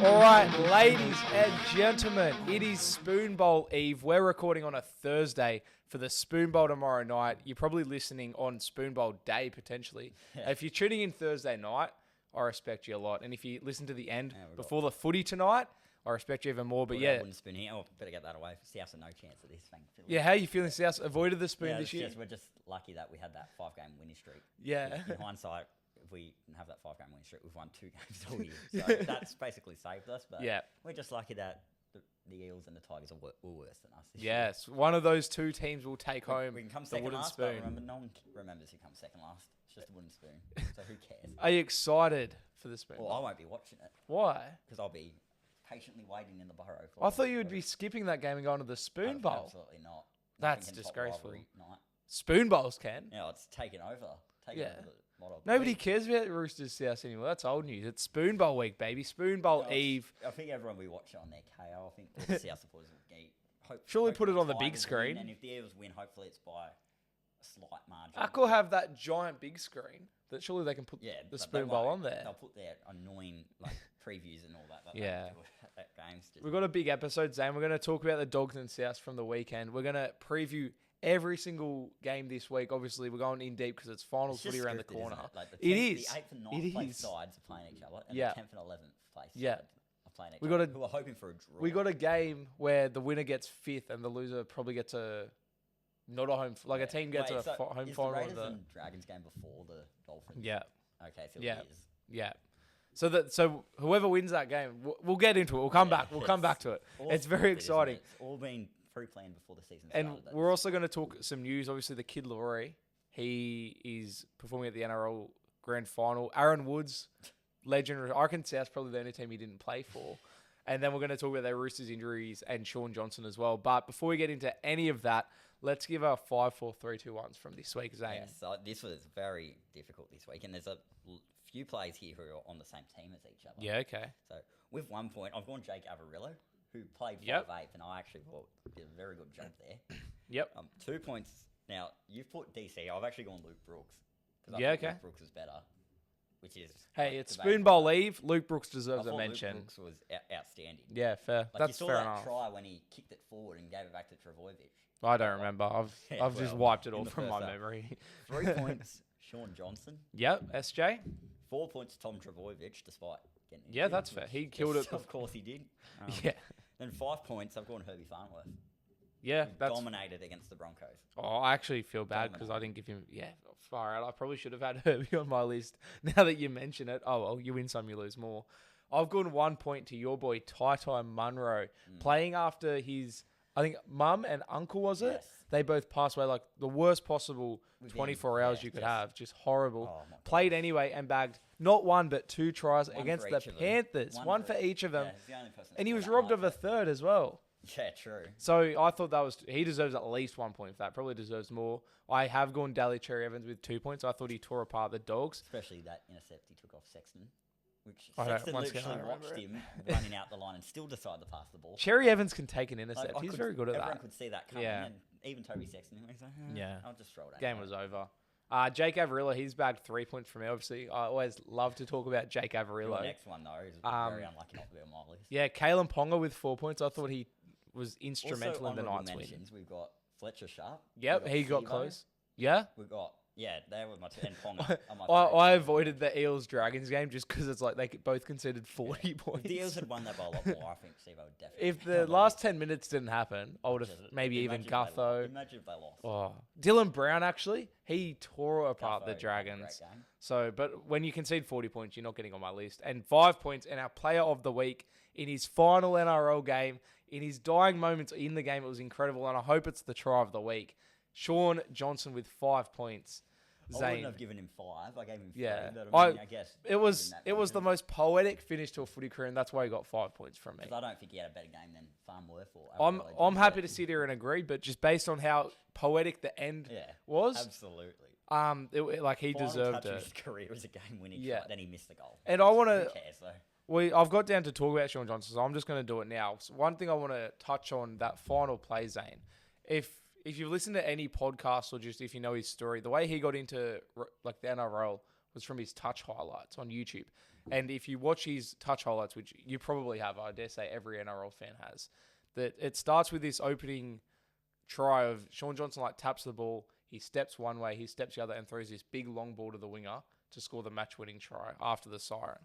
All right, ladies and gentlemen, it is Spoon Bowl Eve. We're recording on a Thursday for the Spoon Bowl tomorrow night. You're probably listening on Spoon Bowl Day, potentially. If you're tuning in Thursday night, I respect you a lot. And if you listen to the end before the footy tonight, I respect you even more. But yeah. Wouldn't spoon here. Oh, better get that away. Souths are no chance of this thing. Yeah, how are you feeling, South? Avoided the spoon this year? We're just lucky that we had that 5-game winning streak. Yeah. In hindsight, if we didn't have that 5-game winning streak, we've won 2 games all year. So that's basically saved us. But we're just lucky that the Eels and the Tigers were worse than us this year. Yes, one of those two teams will take home we can come the second wooden last, spoon. But remember, no one remembers who comes second last. It's just a wooden spoon. So who cares? Are you excited for the spoon? Well, I won't be watching it. Why? Because I'll be patiently waiting in the burrow. I thought you would be skipping that game and going to the Spoon Bowl. Absolutely not. That's disgraceful. Night. Spoon Bowls can. Yeah, it's taken over. Over the model. Nobody cares about Roosters South anymore. That's old news. It's Spoon Bowl week, baby. Spoon Bowl Eve. I think everyone will watch it on their KO. I think all the South supporters will surely put it on the big screen. And if the Eels win, hopefully it's by a slight margin. Accor have that giant big screen that surely they can put the Spoon Bowl on there. They'll put their annoying previews and all that. At games. We've got a big episode, Zane. We're going to talk about the Dogs and Souths from the weekend. We're going to preview every single game this week. Obviously, we're going in deep because it's finals footy around the corner. It is. The 8th and 9th place sides are playing each other, and the 10th and 11th place sides are playing each other. Who are hoping for a draw. We got a game where the winner gets 5th and the loser probably gets a a team gets a home final. The Raiders and Dragons game before the Dolphins? Yeah. Okay, so it is. Yeah. So whoever wins that game, we'll get into it. We'll come back. We'll come back to it. It's very exciting. It's all been pre-planned before the season started. And we're also going to talk some news. Obviously, the kid Laroi, he is performing at the NRL Grand Final. Aaron Woods, legend. I reckon South's probably the only team he didn't play for. And then we're going to talk about their Roosters injuries and Shaun Johnson as well. But before we get into any of that, let's give our 5, 4, 3, 2, 1s from this week, Zane. Yeah, so this was very difficult this week. And there's a few players here who are on the same team as each other. Yeah, okay. So with 1 point, I've gone Jake Averillo, who played 5'8", and I actually thought did a very good job there. Yep. 2 points. Now, you've put DC. I've actually gone Luke Brooks. Okay. Luke Brooks is better, which is... Hey, it's Spoon Bowl Eve. Luke Brooks deserves a mention. Luke Brooks was outstanding. Yeah, fair. That's fair enough. You saw that try when he kicked it forward and gave it back to Travojevic. I don't remember. I've just wiped it all from my memory. 3 points, Shaun Johnson. Yep, SJ. 4 points, Tom Travojevic, despite getting it. Yeah, that's fair. He killed it. Of course he did. Yeah. Then 5 points, I've gone Herbie Farnworth. Yeah, that's dominated against the Broncos. Oh, I actually feel bad because I didn't give him. Yeah, far out. I probably should have had Herbie on my list. Now that you mention it, oh well, you win some, you lose more. I've gone 1 point to your boy Tai Munro, playing after his, I think, mum and uncle, was it? Yes. They both passed away, like the worst possible 24 hours you could have. Just horrible. Played anyway and bagged not 1 but 2 tries against the Panthers. One for each of them. Yeah, and he was robbed of a third as well. Yeah, true. So I thought he deserves at least 1 point for that. Probably deserves more. I have gone Daly Cherry Evans with 2 points. I thought he tore apart the Dogs. Especially that intercept he took off Sexton. Which Sexton literally watched him running out the line and still decided to pass the ball. Cherry Evans can take an intercept. He's very good at that. Everyone could see that coming. And even Toby Sexton. He's like, I'll just throw it out. Game was over. Jake Averillo, he's bagged 3 points from me. Obviously, I always love to talk about Jake Averillo. The next one, though, is very unlucky not to be on my list. Yeah, Kalen Ponga with 4 points. I thought he was instrumental in the Knights win. We've got Fletcher Sharp. Yep, he got close. Yeah? We've got, they were my two. And Ponga. I avoided the Eels-Dragons game just because it's like they both conceded 40 points. If the Eels had won that by a lot more, I think Steve would definitely. If the last 10 minutes didn't happen, I would have maybe even Gutho. Imagine if they lost. Oh, Dylan Brown, actually, he tore apart the Dragons. So, but when you concede 40 points, you're not getting on my list. And 5 points in our player of the week in his final NRL game, in his dying moments in the game, it was incredible. And I hope it's the try of the week. Shaun Johnson with 5 points. Zane. I wouldn't have given him 5. I gave him 3. Yeah, but I guess it was the most poetic finish to a footy career, and that's why he got 5 points from me. Because I don't think he had a better game than Farnworth or. I'm happy to sit here and agree, but just based on how poetic the end was, absolutely. He deserved it. His career was a game-winning shot, then he missed the goal. And I want to. Who cares though? I've got down to talk about Shaun Johnson, so I'm just going to do it now. So one thing I want to touch on that final play, Zane. If you've listened to any podcast or just if you know his story, the way he got into the NRL was from his touch highlights on YouTube. And if you watch his touch highlights, which you probably have, I dare say every NRL fan has, that it starts with this opening try of Shaun Johnson taps the ball, he steps one way, he steps the other, and throws this big long ball to the winger to score the match-winning try after the siren.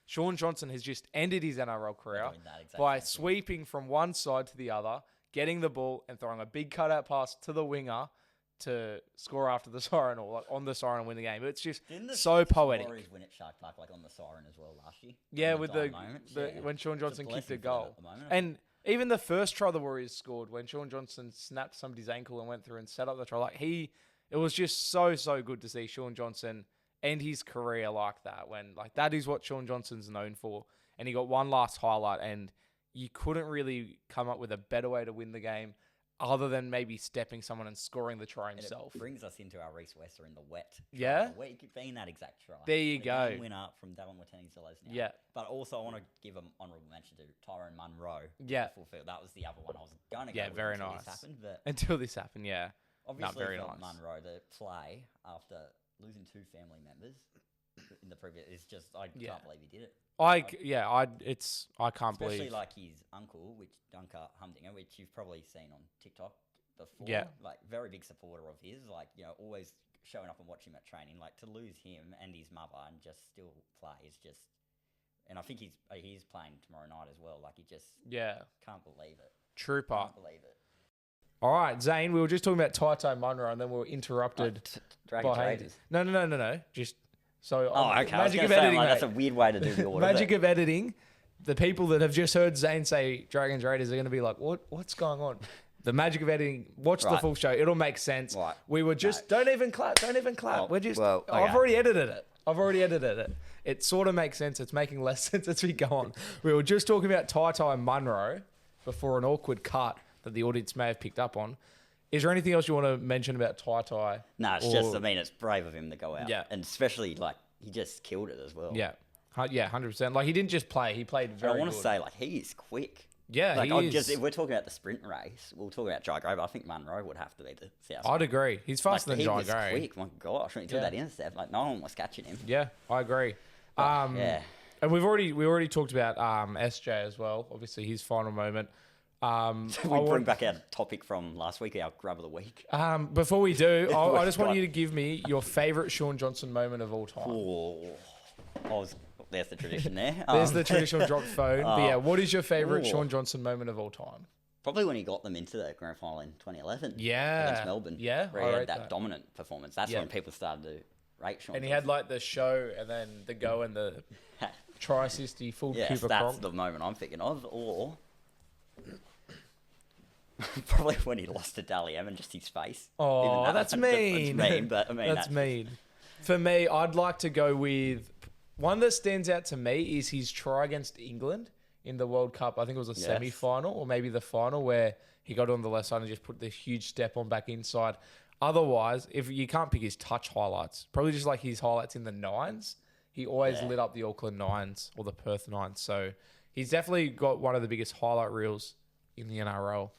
Shaun Johnson has just ended his NRL career by sweeping from one side to the other, getting the ball and throwing a big cutout pass to the winger to score after the siren or on the siren and win the game. It's just so poetic. Warriors win at Shark Park on the siren as well last year. Yeah, with when Shaun Johnson kicked a goal. And even the first try the Warriors scored when Shaun Johnson snapped somebody's ankle and went through and set up the try. It was just so good to see Shaun Johnson end his career like that. When that is what Shaun Johnson's known for. And he got one last highlight, and you couldn't really come up with a better way to win the game other than maybe stepping someone and scoring the try himself. It brings us into our Reece Wester in the wet. Yeah? The wet being that exact try. There you go. Winner from Davon Watene to Lesney. Yeah. But also I want to give an honourable mention to Tyrone Munro. Yeah. That was the other one I was going to go with very until nice. this happened. But until this happened, yeah. Obviously, very for nice. Munro, the play after losing 2 family members in the previous is just, I can't believe he did it. I can't believe. Especially his uncle, Dunker Humdinger, which you've probably seen on TikTok before. Yeah. Very big supporter of his, always showing up and watching him at training. To lose him and his mother and just still play is just, and I think he's playing tomorrow night as well. He just can't believe it. Trooper. Can't believe it. All right, Zane, we were just talking about Taito Munro and then we were interrupted Dragons by Raiders. No. Just so okay. Magic of editing. That's a weird way to do the order. Magic of editing. The people that have just heard Zane say Dragons Raiders are going to be like, what's going on? The magic of editing. Watch the full show. It'll make sense. Right. We were just don't even clap. We're just. Okay. I've already edited it. It sort of makes sense. It's making less sense as we go on. We were just talking about Taito Munro before an awkward cut that the audience may have picked up on. Is there anything else you want to mention about Tai? No, it's just, it's brave of him to go out. Yeah. And especially, he just killed it as well. Yeah. 100%. He didn't just play. He played very good. I want to say, he is quick. Yeah, he is. If we're talking about the sprint race, we'll talk about Jai Gray, but I think Munro would have to be the South. I'd agree. He's faster than Jai Gray. He was quick. My gosh, when he took that intercept, no one was catching him. Yeah, I agree. Yeah. And we already talked about SJ as well. Obviously, his final moment. We bring back our topic from last week, our grub of the week. Before we do, I just want you to give me your favourite Shaun Johnson moment of all time. There's the tradition there. There's the traditional drop phone. But yeah, what is your favourite Shaun Johnson moment of all time? Probably when he got them into the grand final in 2011. Yeah. Against Melbourne. Yeah. Where he had that dominant performance. That's when people started to rate Shaun And he Johnson. had the show and then the go and the try assist. He fooled Cooper that's Cronk. the moment I'm thinking of. Or probably when he lost to Dally M and just his face. Oh, that's mean. That's mean, but that's mean. For me, I'd like to go with one that stands out to me is his try against England in the World Cup. I think it was a semi-final or maybe the final where he got on the left side and just put this huge step on back inside. Otherwise, if you can't pick his touch highlights, probably just his highlights in the nines. He always lit up the Auckland Nines or the Perth Nines. So he's definitely got one of the biggest highlight reels in the NRL.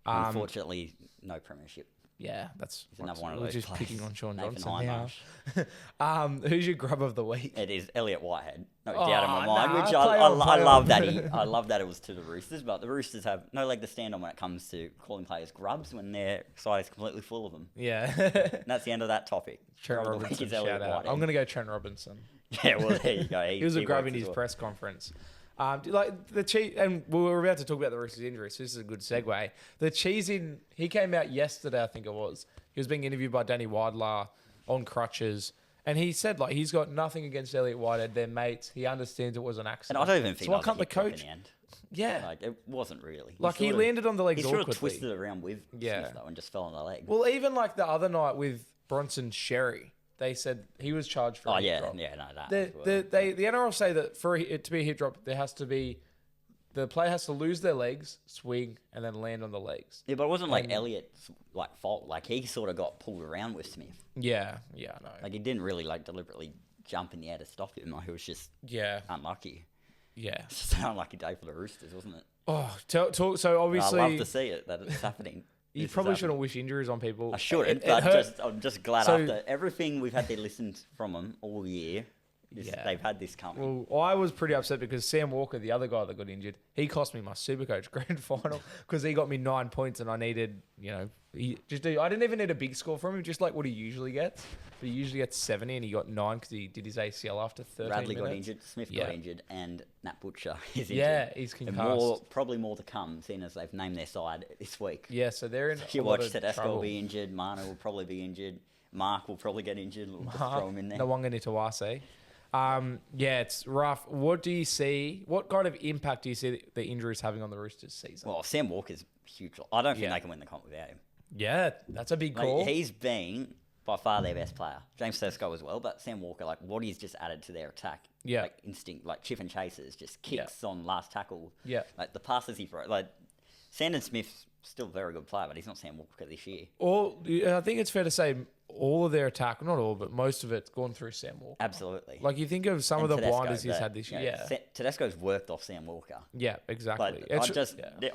Unfortunately, no premiership. Yeah, that's another one of those. We're just players. picking on Shaun Nathan Johnson now. Who's your grub of the week? It is Elliot Whitehead. No doubt in my mind. Nah, which I love that I love that it was to the Roosters, but the Roosters have no leg to stand on when it comes to calling players grubs when their side is completely full of them. Yeah. And that's the end of that topic. Trent Robinson, shout out. I'm going to go Trent Robinson. Yeah, well, there you go. He was a grub in his press conference. The cheese, and we were about to talk about the Roosters injuries, so this is a good segue. The cheese he came out yesterday, I think it was. He was being interviewed by Danny Weidler on crutches, and he said he's got nothing against Elliot Whitehead. They're mates. He understands it was an accident. And I don't even think so. Why can't the coach? In the end. Yeah, it wasn't really. He landed on the legs awkwardly. He sort of twisted it around with Smith though, and just fell on the leg. Well, even the other night with Bronson Sherry. They said he was charged for a hip drop. The NRL say that for it to be a hip drop, there has to be the player has to lose their legs, swing, and then land on the legs. Yeah, but it wasn't Elliott's fault. He sort of got pulled around with Smith. Yeah, I know. He didn't really deliberately jump in the air to stop him. He was just unlucky. Yeah, it's just an unlucky day for the Roosters, wasn't it? Oh, talk. So obviously, I love to see it that it's happening. You probably shouldn't wish injuries on people. I shouldn't, but I'm just glad after everything we've had to listen from them all year. They've had this coming. Well, I was pretty upset because Sam Walker, the other guy that got injured, he cost me my Supercoach grand final because he got me 9 points and I needed, I didn't even need a big score from him, just like what he usually gets. But he usually gets 70 and he got 9 because he did his ACL after 13 Bradley minutes. got injured, Smith got injured, and Nat Butcher is injured. Yeah, he's concussed. And probably more to come, seeing as they've named their side this week. Yeah, so they're in you watch Tedesco will be injured, Mana will probably be injured, Mark will probably get injured. We'll just throw him in there. Nawanga Nitawase. It's rough. What do you see? What kind of impact do you see the injuries having on the Roosters season? Well, Sam Walker's huge. I don't think they can win the comp without him. Yeah, that's a big call. He's been by far their best player. James Tedesco as well, but Sam Walker, what he's just added to their attack. Yeah. Like instinct, like chip and chases, just kicks on last tackle. Yeah. Like the passes he throws. Like Sandon Smith's still a very good player, but he's not Sam Walker this year. I think it's fair to say all of their attack, not all, but most of it's gone through Sam Walker. Absolutely. Like you think of some of the blinders he's had this year. Tedesco's worked off Sam Walker. Yeah, exactly. But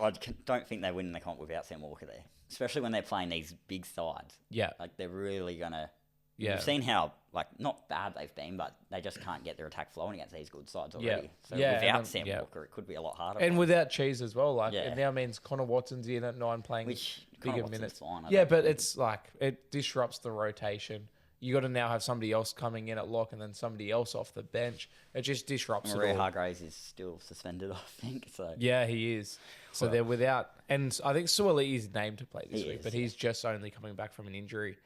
I don't think they win the comp without Sam Walker there, especially when they're playing these big sides. Yeah. Like they're really going to... Yeah. We've seen how, not bad they've been, but they just can't get their attack flowing against these good sides already. So without Sam Walker, it could be a lot harder. And without Cheese as well. It now means Connor Watson's in at 9 playing bigger minutes. Fine, but it's it disrupts the rotation. You got to now have somebody else coming in at lock and then somebody else off the bench. It just disrupts it all. Maria Hargraves is still suspended, I think. So yeah, he is. So they're without... And I think Suoli is named to play this week, but he's just only coming back from an injury.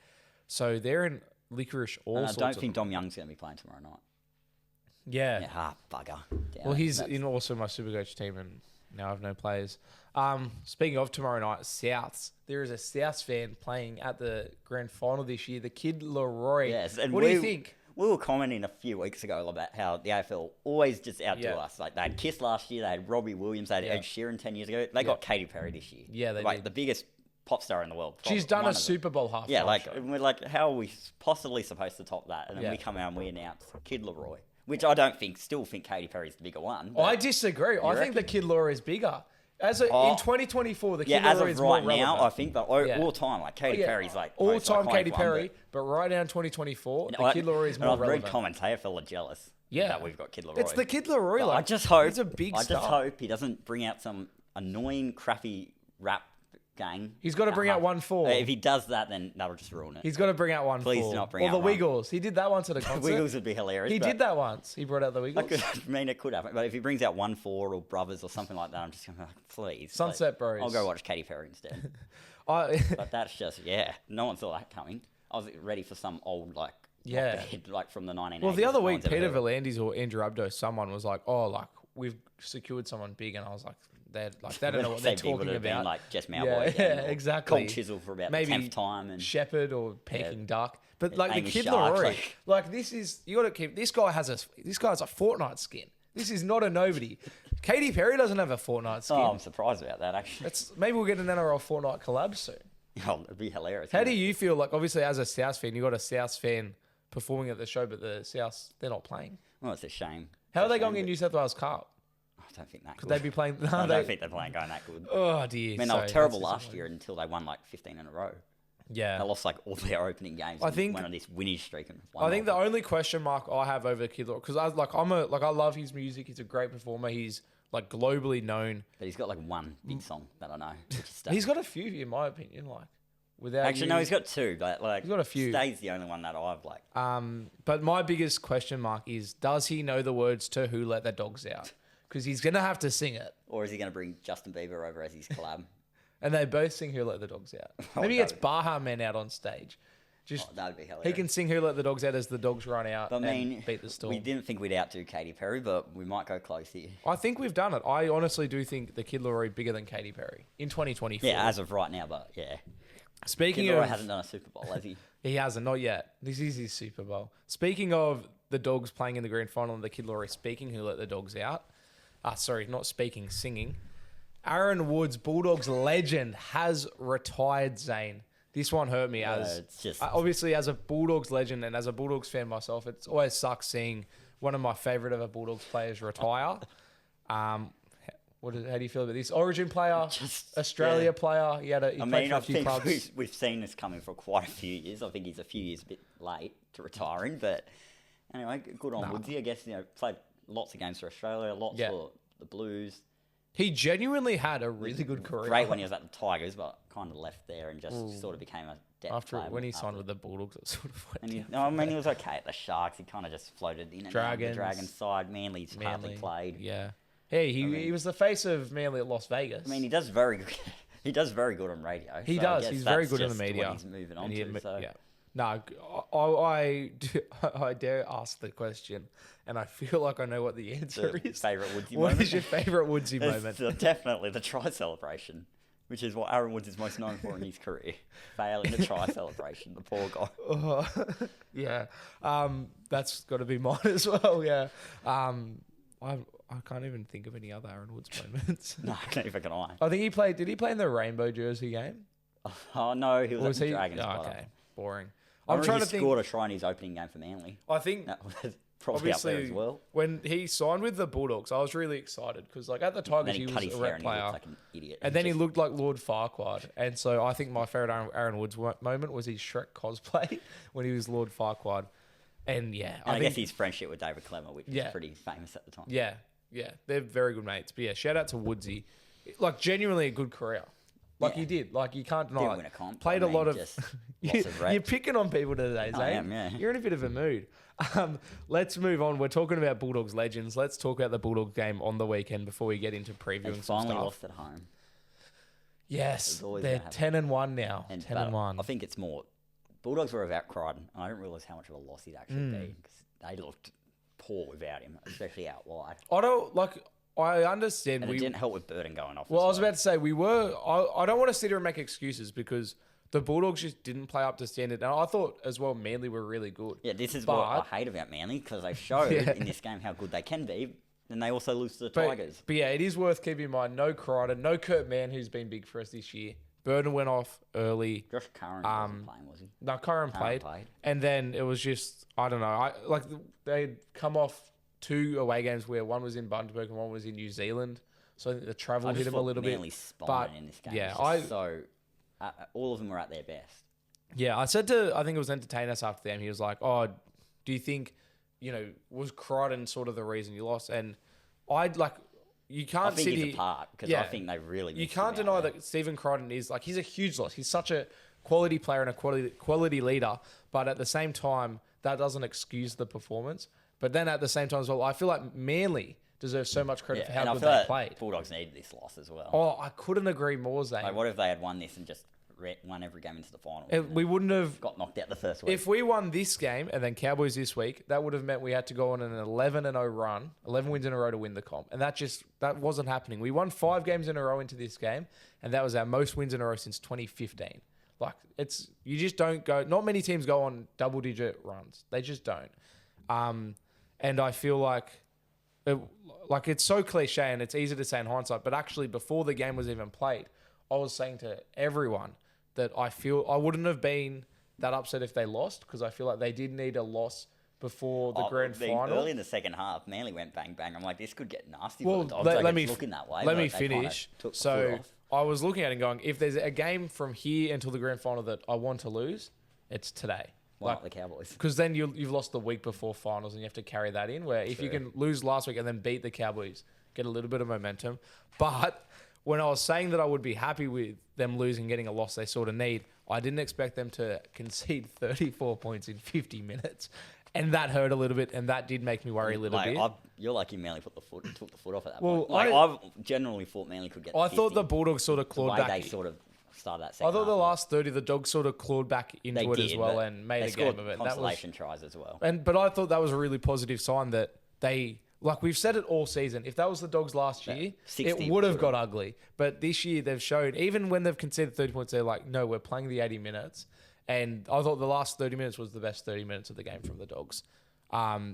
So they're in... licorice all sorts of... I don't think Dom Young's going to be playing tomorrow night. Yeah. Bugger. Well, he's in also my Supercoach team and now I have no players. Speaking of tomorrow night, Souths. There is a Souths fan playing at the grand final this year, the kid Laroi. Yes. And what do you think? We were commenting a few weeks ago about how the AFL always just outdo us. Like they had Kiss last year, they had Robbie Williams, they had Ed Sheeran 10 years ago. They got Katy Perry this year. Yeah, they did. The biggest pop star in the world. She's done a Super Bowl half. Yeah, we're like, how are we possibly supposed to top that? And then we come out and we announce Kid Laroi, which I still think Katy Perry's the bigger one. I disagree. I think the Kid Laroi is bigger. In 2024, the Kid Laroi is more relevant. Yeah, as of right now, I think, but all time, Katy Perry's all time Katy Perry, but right now in 2024, the Kid Laroi is more relevant. I've read comments, AFL are jealous that we've got Kid Laroi. It's the Kid Laroi. I just hope he's a big star. I just hope he doesn't bring out some annoying, crappy rap gang. He's got to bring out 1-4. If he does that, then that'll just ruin it. He's got to bring out 1-4. Please do not bring out the Wiggles. He did that once at a concert. Wiggles would be hilarious. He did that once. He brought out the Wiggles. It could happen. But if he brings out 1-4 or Brothers or something like that, I'm just going to be like, please. Sunset Bros. I'll go watch Katy Perry instead. But that's just, no one saw that coming. I was ready for some old, from the 1980s. Well, the other week, Peter V'landys or Andrew Abdo, someone was like, we've secured someone big. And I was like, they don't know what they're talking about. Been like Jess Mowboy, exactly. Cold Chisel for about maybe the 10th time, and Shepherd or Peking Duck. But the Kid Shark, Laroi, this is you got to keep. This guy has a Fortnite skin. This is not a nobody. Katy Perry doesn't have a Fortnite skin. Oh, I'm surprised about that actually. Maybe we'll get an NRL Fortnite collab soon. Oh, it'd be hilarious. How do you feel? Like obviously as a South fan, you got a South fan performing at the show, but the South they're not playing. Well, it's a shame. How are they going in New South Wales Cup? I don't think that could they be playing? I don't think they're going that good. Oh dear! I mean, they were terrible last year until they won 15 in a row. Yeah, they lost all their opening games. I think went on this winning streak. I think the only question mark I have over Kid Laroi, because I love his music. He's a great performer. He's globally known. But he's got one big song that I know. He's got a few, in my opinion. No, he's got two. But he's got a few. Stay's the only one that I've liked. But my biggest question mark is: does he know the words to "Who Let the Dogs Out"? Because he's going to have to sing it. Or is he going to bring Justin Bieber over as his collab? And they both sing Who Let the Dogs Out. Maybe he gets Baha Men out on stage. That'd be hilarious. He can sing Who Let the Dogs Out as the dogs run out and beat the Storm. We didn't think we'd outdo Katy Perry, but we might go close here. I think we've done it. I honestly do think the Kid Laroi bigger than Katy Perry in 2024. Yeah, as of right now, but yeah. Speaking Kid of... Laroi hasn't done a Super Bowl, has he? He hasn't, not yet. This is his Super Bowl. Speaking of the Dogs playing in the grand final and the Kid Laroi speaking Who Let the Dogs Out... not speaking, singing. Aaron Woods, Bulldogs legend, has retired, Zane. This one hurt me obviously as a Bulldogs legend and as a Bulldogs fan myself, it always sucks seeing one of my favourite ever Bulldogs players retire. How do you feel about this? Origin player, Australia player. He played for a few clubs. We've seen this coming for quite a few years. I think he's a few years a bit late to retiring, but anyway, good on Woodsy. I guess played lots of games for Australia, lots for the Blues. He genuinely had a really good career. Great when he was at the Tigers, but kind of left there and just sort of became a depth player. When he signed with the Bulldogs, it sort of went he was okay at the Sharks. He kind of just floated in and out the Dragons side. Manly's hardly played. Yeah. Hey, he was the face of Manly at Las Vegas. I mean, he does very good. He does very good on radio. He does. He's very good in the media. He's moving on to. So. Yeah. No, I dare ask the question, and I feel like I know what the answer is. Favourite Woodsy moment? What is your favourite Woodsy moment? Definitely the try celebration, which is what Aaron Woods is most known for in his career. Failing the try celebration, the poor guy. Yeah. That's got to be mine as well, yeah. I can't even think of any other Aaron Woods moments. No, neither can I. I think did he play in the rainbow jersey game? Oh, no, he was at the Dragons. Oh, okay, boring. I'm trying to think. He scored a try in his opening game for Manly. I think that was probably up there as well. When he signed with the Bulldogs, I was really excited because at the Tigers he was a rep player. Like an idiot. And then he looked like Lord Farquaad. And so I think my favourite Aaron Woods moment was his Shrek cosplay when he was Lord Farquaad. And I guess his friendship with David Clemmer, which was pretty famous at the time. Yeah, they're very good mates. But shout out to Woodsy. Genuinely a good career. He did. You can't deny Didn't win a comp. Played a lot of... lots of reps. You're picking on people today, Zane. I am, yeah. You're in a bit of a mood. Let's move on. We're talking about Bulldogs legends. Let's talk about the Bulldogs game on the weekend before we get into previewing some stuff. Finally lost at home. Yes, they're 10-1 now. 10-1. I think it's more... Bulldogs were without Crichton. I don't realise how much of a loss he'd actually be because they looked poor without him, especially out wide. I understand. And it didn't help with Burton going off. Well, I was about to say, I don't want to sit here and make excuses because the Bulldogs just didn't play up to standard. And I thought as well, Manly were really good. Yeah, this is what I hate about Manly because they showed in this game how good they can be. And they also lose to the Tigers. But it is worth keeping in mind, no Crichton, no Kurt Mann, who's been big for us this year. Burton went off early. Josh Curran wasn't playing, was he? No, Curran played. And then it was just, I don't know. They'd come off 2 away games where one was in Bundaberg and one was in New Zealand. So I think the travel hit him a little bit. But in this game. Yeah, all of them were at their best. Yeah, I said to, I think it was Entertain Us after the game, he was like, oh, do you think, was Crichton sort of the reason you lost? And you can't sit here. I think he's a part because I think they really you can't deny that Stephen Crichton is, he's a huge loss. He's such a quality player and a quality leader. But at the same time, that doesn't excuse the performance. But then at the same time as well, I feel like Manly deserves so much credit for how good they played. Bulldogs needed this loss as well. Oh, I couldn't agree more, Zane. What if they had won this and just won every game into the final? We wouldn't have... got knocked out the first week. If we won this game and then Cowboys this week, that would have meant we had to go on an 11-0 run, 11 wins in a row to win the comp. And that wasn't happening. We won 5 games in a row into this game, and that was our most wins in a row since 2015. You just don't go... Not many teams go on double-digit runs. They just don't. And I feel like it's so cliche and it's easy to say in hindsight, but actually before the game was even played, I was saying to everyone that I feel I wouldn't have been that upset if they lost because I feel like they did need a loss before the grand final. Early in the second half, Manly went bang, bang. I'm like, this could get nasty. Well, for the Dogs. Looking that way. Let me finish. So I was looking at it and going, if there's a game from here until the grand final that I want to lose, it's today. The Cowboys. Because then you've lost the week before finals and you have to carry that in. Where if you can lose last week and then beat the Cowboys, get a little bit of momentum. But when I was saying that I would be happy with them losing, getting a loss they sort of need, I didn't expect them to concede 34 points in 50 minutes. And that hurt a little bit, and that did make me worry a little bit. You're lucky Manly took the foot off at that point. I've generally thought Manly could get 50. I thought the Bulldogs sort of clawed back. They sort of started that second I thought the last 30, the Dogs sort of clawed back into it as well and made a game of it. Consolation tries as well. But I thought that was a really positive sign that they, we've said it all season, if that was the Dogs last year, it would have got ugly. But this year they've shown, even when they've conceded 30 points, they're like, no, we're playing the 80 minutes. And I thought the last 30 minutes was the best 30 minutes of the game from the Dogs.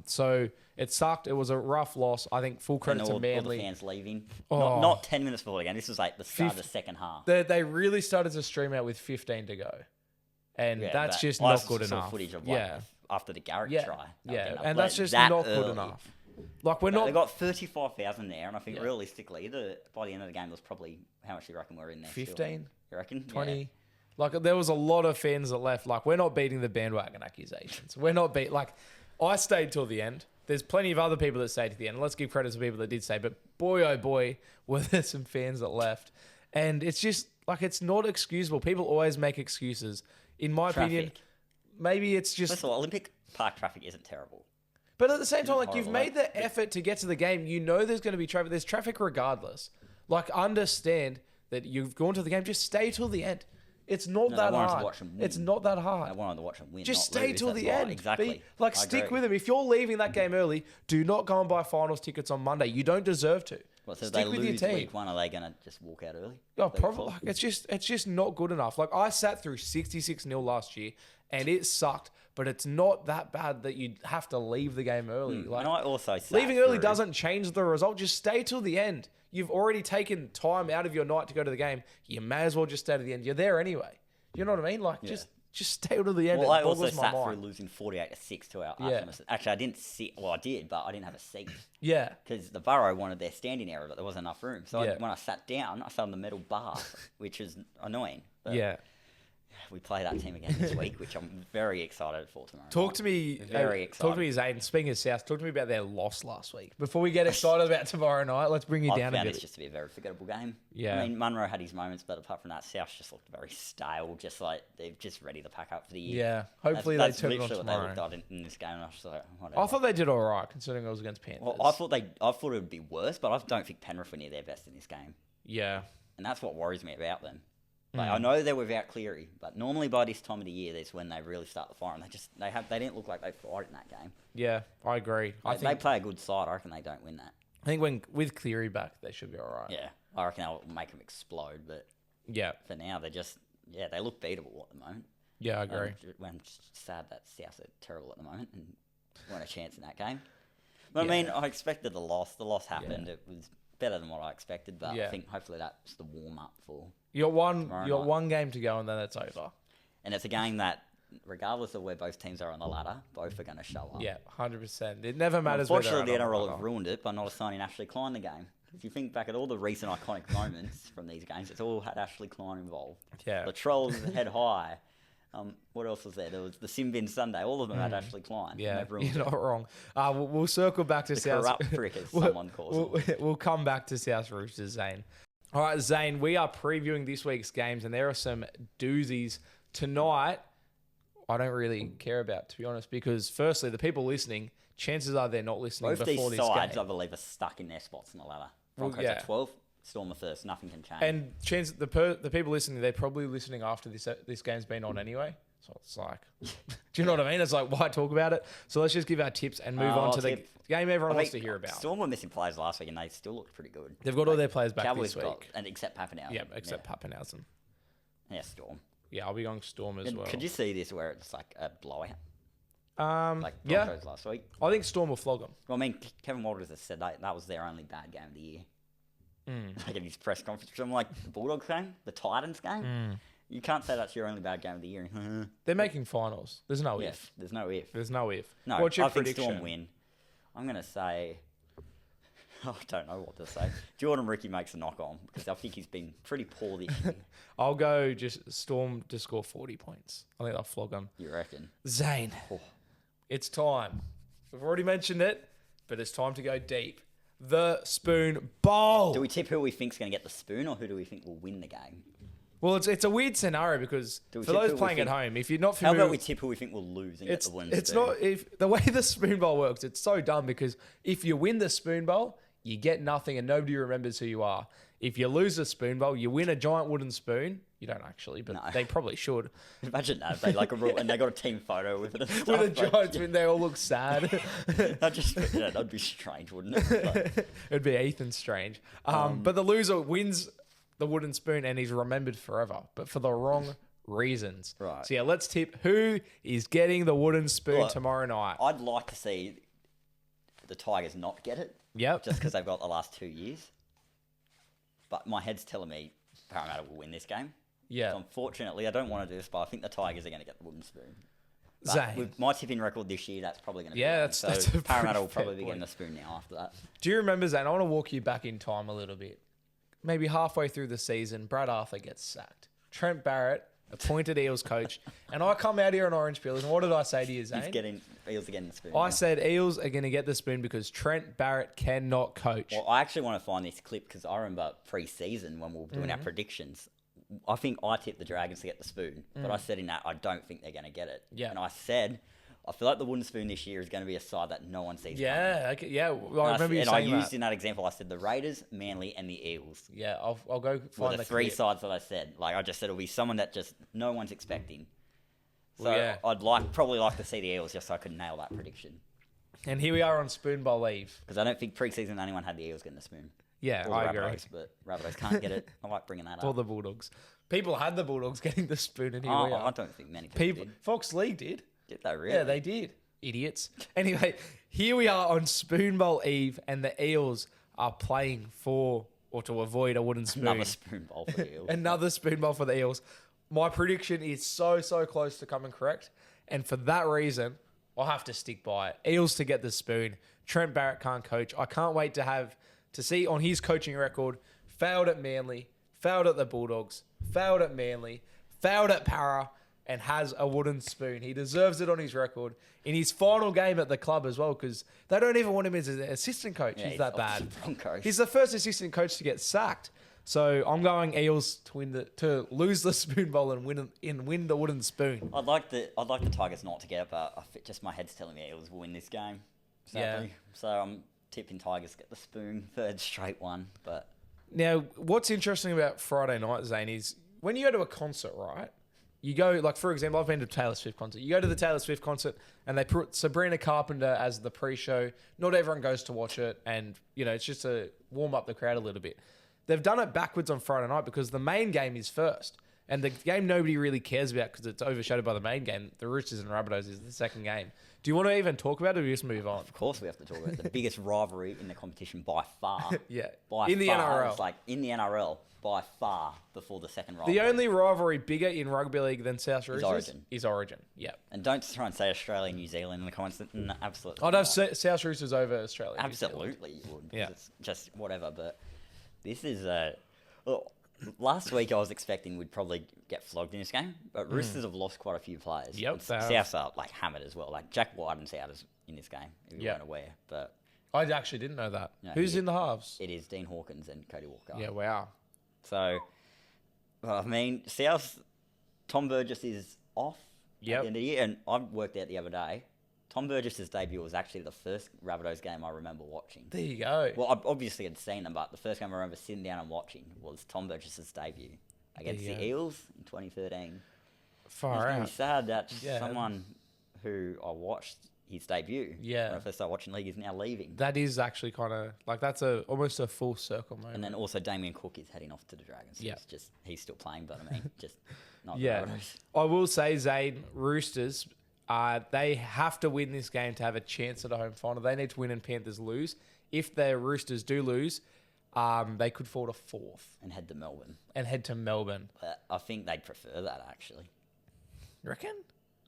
So it sucked. It was a rough loss. I think full credit to Manly. All the fans leaving. Not 10 minutes before the game. This was the start of the second half. They really started to stream out with 15 to go. And that's just not good enough. Footage of after the Garrick try. And that's just not good enough. Like, we're not... They got 35,000 there, and I think realistically, by the end of the game, there's probably... How much do you reckon we're in there? 15? Still? You reckon? 20? Yeah. Like, there was a lot of fans that left. Like, we're not beating the bandwagon accusations. We're not Like, I stayed till the end. There's plenty of other people that stayed to the end. Let's give credit to people that did stay. But boy, oh boy, were there some fans that left. And it's just, like, it's not excusable. People always make excuses. In my opinion, maybe it's just... First of all, Olympic Park traffic isn't terrible. But at the same time, like, you've made the effort to get to the game. You know there's going to be traffic. There's traffic regardless. Like, understand that you've gone to the game. Just stay till the end. It's not that hard. It's not that hard. I wanted to watch them win. Just stay till the end. Exactly. Stick with them. If you're leaving that game early, do not go and buy finals tickets on Monday. You don't deserve to. Well, so stick with your team. Week 1, are they going to just walk out early? Oh, probably. Like, it's just not good enough. Like, I sat through 66-0 last year, and it sucked. But it's not that bad that you have to leave the game early. Like, and I also leaving early doesn't change the result. Just stay till the end. You've already taken time out of your night to go to the game. You may as well just stay to the end. You're there anyway. You know what I mean? Like, just stay to the end. Well, I also sat through losing 48-6 to our Artemis. Actually, I didn't sit. Well, I did, but I didn't have a seat. Yeah. Because the Burrow wanted their standing area, but there wasn't enough room. So when I sat down, I sat on the metal bar, which is annoying. But we play that team again this week, which I'm very excited for tomorrow. Talk to me, Zane. Speaking of South, talk to me about their loss last week. Before we get excited about tomorrow night, let's bring you down a bit. It's just to be a very forgettable game. Yeah. I mean, Munro had his moments, but apart from that, South just looked very stale, just like they're just ready to pack up for the year. Yeah. Hopefully they turn it on tomorrow. That's literally what they looked like in this game. I was like, whatever. I thought they did all right, considering it was against Panthers. Well, I thought it would be worse, but I don't think Penrith were near their best in this game. Yeah. And that's what worries me about them. Like, I know they're without Cleary, but normally by this time of the year, that's when they really start the fire, and they didn't look like they fired in that game. Yeah, I agree. I think they play a good side. I reckon they don't win that. I think with Cleary back, they should be all right. Yeah, I reckon they'll make them explode, but for now they look beatable at the moment. Yeah, I agree. I'm just sad that South are terrible at the moment and weren't a chance in that game. But I mean, I expected the loss. The loss happened. Yeah. It was better than what I expected, but I think hopefully that's the warm up for. You got one game to go, and then it's over. And it's a game that, regardless of where both teams are on the ladder, both are going to show up. Yeah, 100%. It never matters. Unfortunately, the NRL have ruined it by not assigning Ashley Klein the game. If you think back at all the recent iconic moments from these games, it's all had Ashley Klein involved. Yeah. The Trolls head high. What else was there? There was the Sin Bin Sunday. All of them had Ashley Klein. Yeah, you're not wrong. We'll circle back to South. Corrupt prick, as someone calls it. We'll come back to South Roosters, Zane. All right, Zane, we are previewing this week's games, and there are some doozies tonight I don't really care about, to be honest, because firstly, the people listening, chances are they're not listening before this game. Both these sides, I believe, are stuck in their spots in the ladder. Broncos are 12, Storm are first. Nothing can change. And the people listening, they're probably listening after this game's been on anyway. So it's like, do you know what I mean? It's like, why talk about it? So let's just give our tips and move on to the game everyone wants to hear about. Storm were missing players last week, and they still looked pretty good. They've got all their players back Cowboys this week. And except Pappenhausen. Yeah, except Pappenhausen. Yeah, Storm. Yeah, I'll be going Storm as well. Could you see this where it's like a blowout? Like Broncos last week. I think Storm will flog them. Well, I mean, Kevin Walters has said that was their only bad game of the year. Like in his press conference, I'm like, the Bulldogs game, the Titans game. You can't say that's your only bad game of the year. They're making finals. There's no if. There's no if. There's no if. No, what's your I prediction? think Storm win. I'm going to say... I don't know what to say. Jordan Ricky makes a knock on because I think he's been pretty poor this year. I'll go just Storm to score 40 points. I think they'll flog them. You reckon? Zane, it's time. We've already mentioned it, but it's time to go deep. The Spoon Bowl. Do we tip who we think's going to get the spoon, or who do we think will win the game? Well, it's a weird scenario because for those playing at home, if you're not familiar... How about we tip who we think will lose and get the win? It's not... The way the Spoon Bowl works, it's so dumb because if you win the Spoon Bowl, you get nothing and nobody remembers who you are. If you lose the Spoon Bowl, you win a giant wooden spoon. You don't actually, but they probably should. Imagine that. They and they got a team photo with it. With a giant spoon, they all look sad. That'd be strange, wouldn't it? It'd be Ethan Strange. But the loser wins the wooden spoon and he's remembered forever, but for the wrong reasons. Right. So yeah, let's tip who is getting the wooden spoon tomorrow night. I'd like to see the Tigers not get it. Yep. Just because they've got the last 2 years. But my head's telling me Parramatta will win this game. Yeah. So unfortunately, I don't want to do this, but I think the Tigers are going to get the wooden spoon. Zane. With my tipping record this year, that's probably going to be that's a Parramatta will fair probably be point. getting the spoon now after that. Do you remember, Zane? I want to walk you back in time a little bit. Maybe halfway through the season, Brad Arthur gets Sacked. Trent Barrett, appointed Eels coach. And I come out here on Orange Pillars, and what did I say to you, Zane? Eels are getting the spoon. I said Eels are going to get the spoon because Trent Barrett cannot coach. Well, I actually want to find this clip because I remember pre-season when we were doing our predictions. I think I tipped the Dragons to get the spoon, but I said in that I don't think they're going to get it. Yeah. And I said I feel like the wooden spoon this year is going to be a side that no one sees. Yeah, okay, yeah. Well, I remember you saying that. And I used in that example, I said the Raiders, Manly, and the Eels. Yeah, I'll go find the three sides that I said. Like I just said, it'll be someone that just no one's expecting. So I'd probably like to see the Eels just so I could nail that prediction. And here we are on Spoon Bowl Eve. Because I don't think pre-season anyone had the Eels getting the spoon. Yeah, I agree. But Rabbitohs can't get it. I like bringing that up. Or the Bulldogs. People had the Bulldogs getting the spoon, and here we are. I don't think many people did. Fox League did. Did they really? Yeah, they did. Idiots. Anyway, here we are on Spoon Bowl Eve, and the Eels are playing for, or to avoid, a wooden spoon. Another spoon bowl for the Eels. Another spoon bowl for the Eels. My prediction is so close to coming correct, and for that reason, I'll have to stick by it. Eels to get the spoon. Trent Barrett can't coach. I can't wait to see on his coaching record, failed at Manly, failed at the Bulldogs, failed at Manly, failed at Para, and has a wooden spoon. He deserves it on his record in his final game at the club as well, because they don't even want him as an assistant coach. Yeah, he's that bad. Broncos. He's the first assistant coach to get sacked. So I'm going Eels to lose the spoon bowl and win the wooden spoon. I'd like the Tigers not to get it, but just my head's telling me Eels will win this game. Sadly. Yeah. So I'm tipping Tigers to get the spoon, third straight one. But now, what's interesting about Friday night, Zane, is when you go to a concert, right? You go, like, for example, I've been to a Taylor Swift concert. You go to the Taylor Swift concert and they put Sabrina Carpenter as the pre-show. Not everyone goes to watch it. And, it's just to warm up the crowd a little bit. They've done it backwards on Friday night because the main game is first. And the game nobody really cares about because it's overshadowed by the main game. The Roosters and Rabbitohs is the second game. Do you want to even talk about it or do you just move on? Of course we have to talk about it. The biggest rivalry in the competition by far. Yeah. In the NRL. It's like in the NRL by far before the second rivalry. The only rivalry bigger in rugby league than South Roosters is Origin. Yeah. And don't try and say Australia and New Zealand in the comments. No, absolutely. I'd have South Roosters over Australia. Absolutely you would. Yeah. It's just whatever. But this is last week I was expecting we'd probably get flogged in this game, but Roosters have lost quite a few players. Yep, Souths are hammered as well. Like Jack Wyden's out in this game, if you weren't aware. But I actually didn't know that. Who's in the halves? It is Dean Hawkins and Cody Walker. Yeah, wow. So, South, Tom Burgess is off at the end of the year, and I worked out the other day. Tom Burgess's debut was actually the first Rabbitohs game I remember watching. There you go. Well, I obviously had seen them, but the first game I remember sitting down and watching was Tom Burgess's debut against the Eels in 2013. Far out. It's sad that someone who I watched his debut when I first started watching league is now leaving. That is actually kind of that's almost a full circle moment. And then also Damien Cook is heading off to the Dragons. Yeah, he's still playing, but I mean, just not. Yeah, I will say, Zane, Roosters. They have to win this game to have a chance at a home final. They need to win and Panthers lose. If the Roosters do lose, they could fall to fourth. And head to Melbourne. But I think they'd prefer that, actually. You reckon?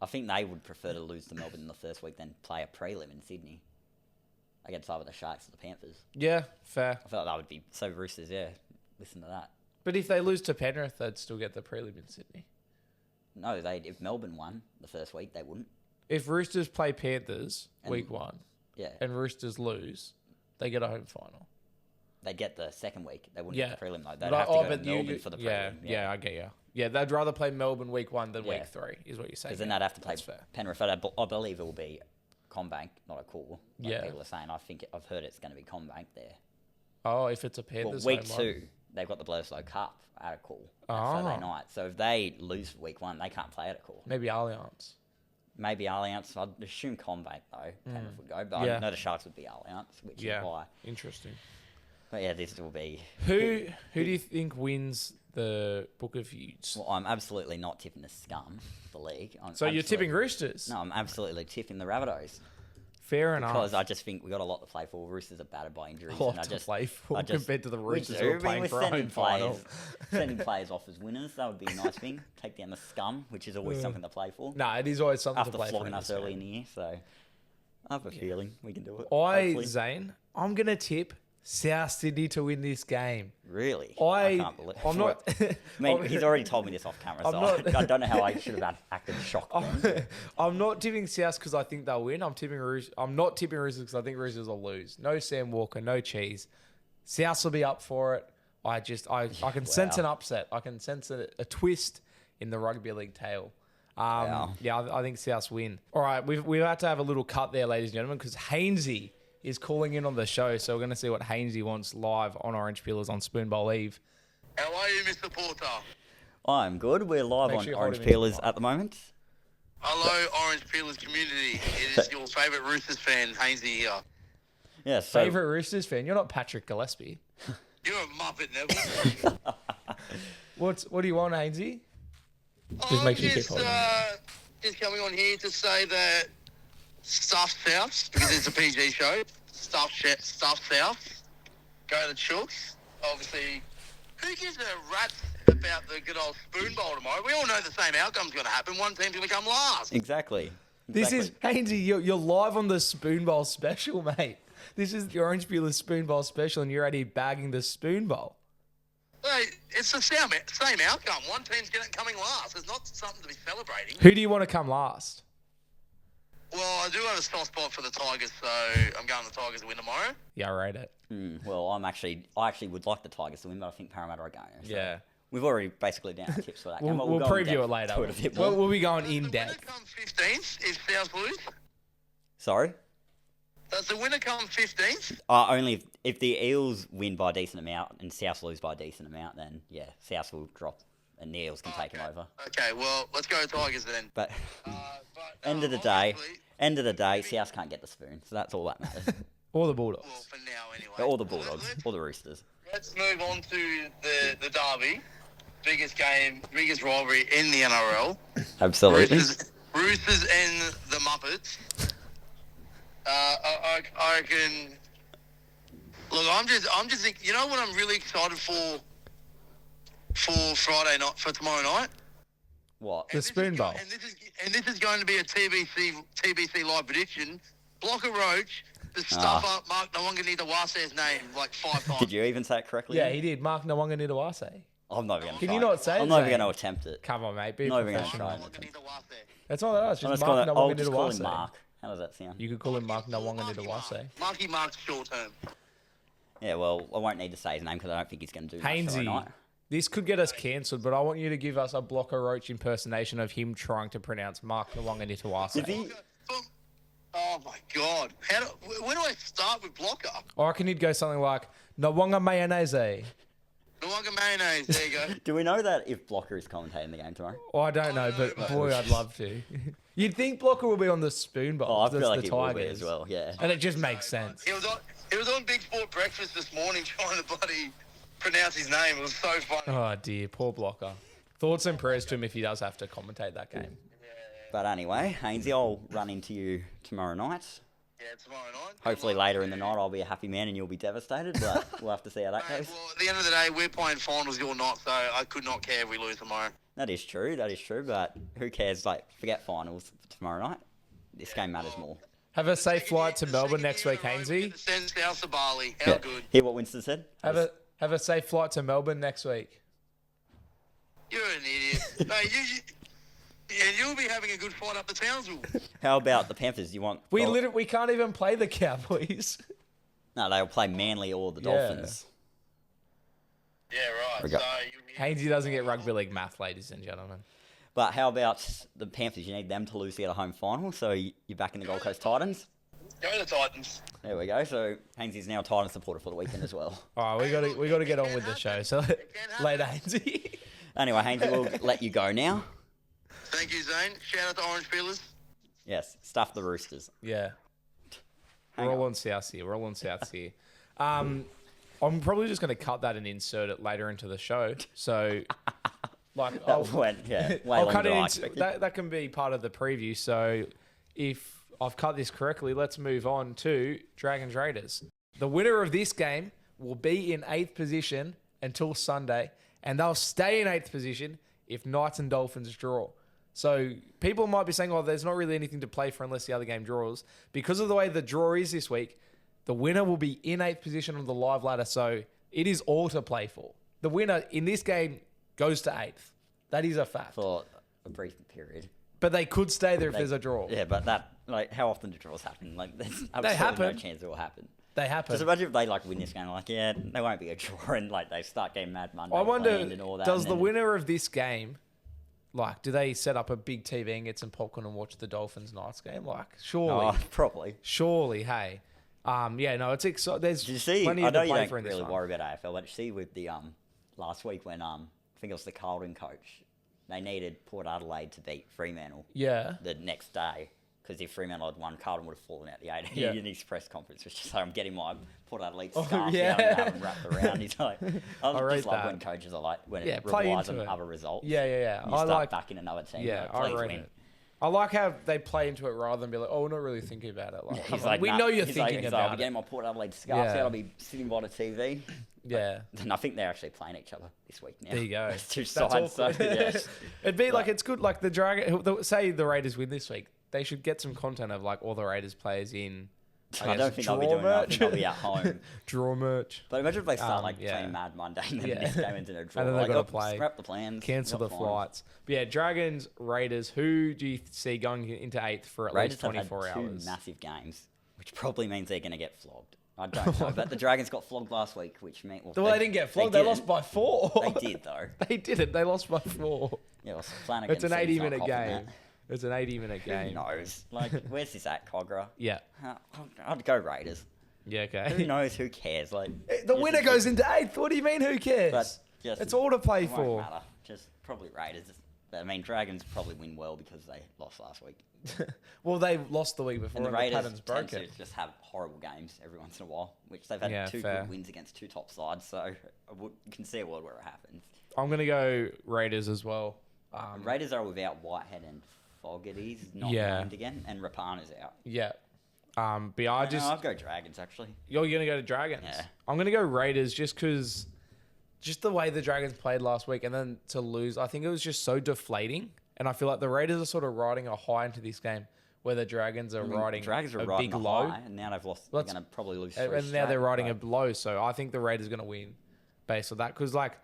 I think they would prefer to lose to Melbourne in the first week than play a prelim in Sydney against either the Sharks or the Panthers. Yeah, fair. I felt that would be... So Roosters, listen to that. But if they lose to Penrith, they'd still get the prelim in Sydney. No, if Melbourne won the first week, they wouldn't. If Roosters play Panthers week 1, and Roosters lose, they get a home final. They'd get the second week. They wouldn't get the prelim though. They'd have to go to Melbourne for the prelim. Yeah, I get you. Yeah, they'd rather play Melbourne week 1 than week 3, is what you're saying. Because then they'd have to play Penrith. I believe it will be Combank, not a call. Like people are saying. I've heard it's going to be Combank there. Oh, if it's a Panthers week 2, they've got the Bledisloe Cup at a call Saturday night. So if they lose week 1, they can't play at a call. Maybe Allianz. I'd assume Combank though. Penrith would go, but I know the Sharks would be Allianz, which is why. Interesting. But this will be... Who do you think wins the Book of Feuds? Well, I'm absolutely not tipping the scum, the league. So you're tipping Roosters? No, I'm absolutely tipping the Rabbitohs. Fair enough. Because I just think we got a lot to play for. Roosters are battered by injuries. A lot to play for compared to the Roosters who are playing for a home final. Sending players off as winners, that would be a nice thing. Take down the scum, which is always something to play for. No, it is always something to play for. After flogging us early in the year, so I have a feeling we can do it. Zane, I'm going to tip South Sydney to win this game. Really? I can't believe it. I'm not... I mean, he's already told me this off camera, so I don't know how I should have acted shocked. I'm not tipping South because I think they'll win. I'm not tipping Roosters because I think Roosters will lose. No Sam Walker, no Cheese. South will be up for it. I can sense an upset. I can sense a twist in the rugby league tale. Yeah, I think Souths win. All right, we've had to have a little cut there, ladies and gentlemen, because Haynesy is calling in on the show, so we're going to see what Haynesy wants live on Orange Peelers on Spoon Bowl Eve. How are you, Mr. Porter? I'm good. We're live on Orange Peelers at the moment. Hello, Orange Peelers community. It is your favourite Roosters fan, Haynesy here. Yeah, so... Favourite Roosters fan? You're not Patrick Gillespie. You're a muppet, Neville. What do you want, Haynesy? Just coming on here to say that Stuff South, because it's a PG show. Stuff South. Go to Chooks. Obviously, who gives a rat's about the good old Spoon Bowl tomorrow? We all know the same outcome's going to happen. One team's going to come last. Exactly. This is, Haynesy, you're live on the Spoon Bowl special, mate. This is the Orange Peelers Spoon Bowl special, and you're already bagging the Spoon Bowl. Hey, it's the same outcome. One team's coming last. It's not something to be celebrating. Who do you want to come last? Well, I do have a soft spot for the Tigers, so I'm going the Tigers to win tomorrow. Yeah, I rate it. Well, I actually would like the Tigers to win, but I think Parramatta are going. So yeah. We've already basically down our tips for that game. We'll preview it later. We'll be going in depth. Does the winner come 15th if South lose? Sorry? Does the winner come 15th? Only if the Eels win by a decent amount and South lose by a decent amount, then yeah, South will drop and the Eels can take them over. Okay, well, let's go Tigers then. But end of the day, South can't get the spoon, so that's all that matters. Or the Bulldogs. Well, for now anyway. Or the Bulldogs, or the Roosters. Let's move on to the derby. Biggest game, biggest rivalry in the NRL. Absolutely. Roosters and the Muppets. I reckon. Look, I'm just. You know what I'm really excited for Friday night, for tomorrow night. What? The Spoon Bowl. And this is going to be a TBC live prediction. Blocker Roach to stuff up Mark Nawangani-Tawase's name like 5 times. Did you even say it correctly? Yeah, he did. Mark Nawangani-Tawase. I'm not even going to Can you not say it? I'm not even going to attempt it. Come on, mate. Be I'm not even going to professional. try and attempt it. That's all that is. Just Mark I'll just call him Nawangani-Tawase. Mark. How does that sound? You could call him Mark Nawangani-Tawase. Mark's short term. Yeah, well, I won't need to say his name because I don't think he's going to do much Haynesy, tomorrow night. this could get us cancelled, but I want you to give us a Blocker Roach impersonation of him trying to pronounce Mark Nawangani-Tawase. Oh my God! Where do I start with Blocker? I reckon he'd go something like Nawanga Mayonnaise. Nawanga Mayonnaise. There you go. Do we know that if Blocker is commentating the game tomorrow? Oh, I don't know, but boy, I'd love to. You'd think Blocker will be on the Spoon Bowl. Oh, I feel like the he will be Tigers as well. Yeah, and it just makes sense. He was on Big Sport Breakfast this morning trying to bloody pronounce his name. It was so funny. Oh dear, poor Blocker. Thoughts and prayers to him if he does have to commentate that game. But anyway, Haynesy, I'll run into you tomorrow night. Yeah, tomorrow night. Hopefully later in the night I'll be a happy man and you'll be devastated, but we'll have to see how that goes. Well, at the end of the day, we're playing finals, you're not, so I could not care if we lose tomorrow. That is true, but who cares? Like, forget finals for tomorrow night. This game matters more. Have a safe flight to Melbourne next week, Haynesy. Send South to Bali. How good. Hear what Winston said? Have a safe flight to Melbourne next week. You're an idiot. And you'll be having a good fight up the Townsville. How about the Panthers? You want? We can't even play the Cowboys. No, they'll play Manly or the Dolphins. Yeah, right. So Haynesy doesn't get rugby league math, ladies and gentlemen. But how about the Panthers? You need them to lose to get a home final, so you're back in the Gold Coast Titans. Go the Titans. There we go. So Haynesy's now a Titans supporter for the weekend as well. All right, we got to get on with the show. So later, Haynesy. Anyway, Haynesy, we'll let you go now. Thank you, Zane. Shout out to Orange Peelers. Yes, stuff the Roosters. Yeah. We're all on South here. I'm probably just going to cut that and insert it later into the show. So, like, that went way I'll longer cut than I it expected. that can be part of the preview. So, if I've cut this correctly. Let's move on to Dragons Raiders. The winner of this game will be in 8th position until Sunday, and they'll stay in 8th position if Knights and Dolphins draw. So people might be saying, oh, there's not really anything to play for unless the other game draws. Because of the way the draw is this week, the winner will be in 8th position on the live ladder, so it is all to play for. The winner in this game goes to 8th. That is a fact. For a brief period. But they could stay there if there's a draw. Yeah, but that, like, how often do draws happen? Like, there's absolutely no chance it will happen. They happen. Just imagine if they, like, win this game, like, yeah, there won't be a draw, and, like, they start getting Mad Monday I wonder, and all that. Does the winner of this game, like, do they set up a big TV and get some popcorn and watch the Dolphins Knights game? Like, surely. Oh, probably. Surely, hey. Yeah, no, it's exciting. There's Did you see, plenty I to know you play don't for in this really one. worry about AFL, but did you see with the, last week when, I think it was the Carlton coach, they needed Port Adelaide to beat Fremantle. Yeah. The next day. Because if Fremantle had won, Carlton would have fallen out the 8. Yeah. In his press conference, which is like, I'm getting my Port Adelaide Oh, scarf yeah. out and having wrapped around. He's like, I read just love that. when coaches are like, when Yeah, it play relies into on it. other results. Yeah. You start backing another team. Yeah, like, I please read win. it. I like how they play into it rather than be like, oh, we're not really thinking about it. Like, He's come on, we nah. know you're He's thinking I'll about be it. getting my Port Adelaide scarf Yeah. out. I'll be sitting by the TV. Yeah. And I think they're actually playing each other this week now. There you go. It's two That's sides. So, awkward. yes. It'd be like, it's good. Like the Dragon, say the Raiders win this week, they should get some content of like all the Raiders players in. I don't think they'll be doing that. I think they'll be at home. Draw merch. But imagine if they start yeah. playing Mad Monday and then Yeah. this game into a draw. And then they've like, got to play. Scrap the plans. Cancel the not fine. flights. But yeah, Dragons, Raiders, who do you see going into 8th for at Raiders least 24 have had hours? two massive games, which probably means they're going to get flogged. I don't know, but the Dragons got flogged last week, which meant... Well, they didn't get flogged. They lost by 4. They did, though. They didn't. They lost by 4. Yeah, well, Flanagan It's an said he's not 80-minute coughing game. It's an 80-minute Who game. knows? Like, where's this at, Cogra? Yeah. I'd go Raiders. Yeah, Who okay. knows? Who cares? Like The winner goes into 8th. What do you mean, who cares? But just, It's all to play it won't for. matter. Just probably Raiders. But, I mean, Dragons probably win well because they lost last week. Well, they lost the week before And and the the Raiders pattern's tend broken. to just have horrible games every once in a while, which they've had Yeah, two fair. good wins against two top sides, so you can see a world where it happens. I'm going to go Raiders as well. Raiders are without Whitehead and Fogarty's not Yeah. named again, and Rapana's out. Yeah. But yeah, I'd go Dragons, actually. You're going to go to Dragons? Yeah. I'm going to go Raiders just because... Just the way the Dragons played last week and then to lose, I think it was just so deflating. And I feel like the Raiders are sort of riding a high into this game where the Dragons are riding Dragons are a riding big a low. high, and now they've lost. They're going to probably lose 3 And now straight, they're riding but- a low. So I think the Raiders are going to win based on that. Because, like,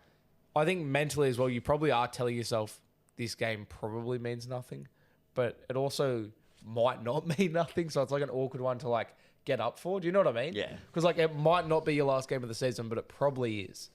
I think mentally as well, you probably are telling yourself this game probably means nothing. But it also might not mean nothing. So it's like an awkward one to, like, get up for. Do you know what I mean? Yeah. Because, like, it might not be your last game of the season, but it probably is.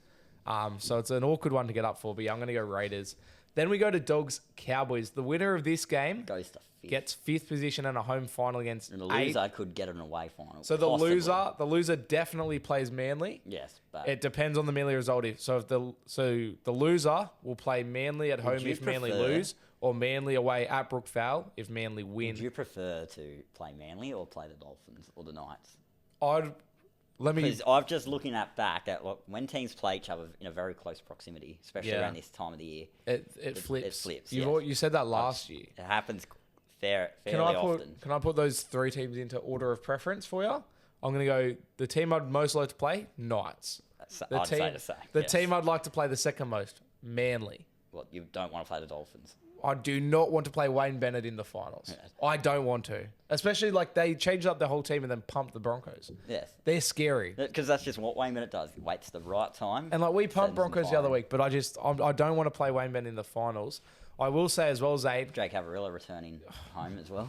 So it's an awkward one to get up for. But yeah, I'm going to go Raiders. Then we go to Dogs Cowboys. The winner of this game goes to 5th. gets 5th position and a home final against And the 8th. loser could get an away final. So the possibly. loser definitely plays Manly. Yes, but It depends on the Manly result. So the loser will play Manly at home you if Manly prefer- lose, or Manly away at Brookvale if Manly win. would you prefer to play Manly or play the Dolphins or the Knights? Let me. Because I've just looking back at when teams play each other in a very close proximity, especially Yeah. around this time of the year. It flips. It flips. You said that last year. It happens fairly Can I often. put those 3 teams into order of preference for you? I'm going to go the team I'd most like to play, Knights. I'd say the same. The yes. team I'd like to play the second most, Manly. Well, you don't want to play the Dolphins. I do not want to play Wayne Bennett in the finals. Yeah. I don't want to. Especially like they changed up the whole team and then pumped the Broncos. Yes. They're scary. Because that's just what Wayne Bennett does. He waits the right time. And like we pumped sends them Broncos the other firing. week, but I don't want to play Wayne Bennett in the finals. I will say as well, Zane, Jake Havarilla returning home as well.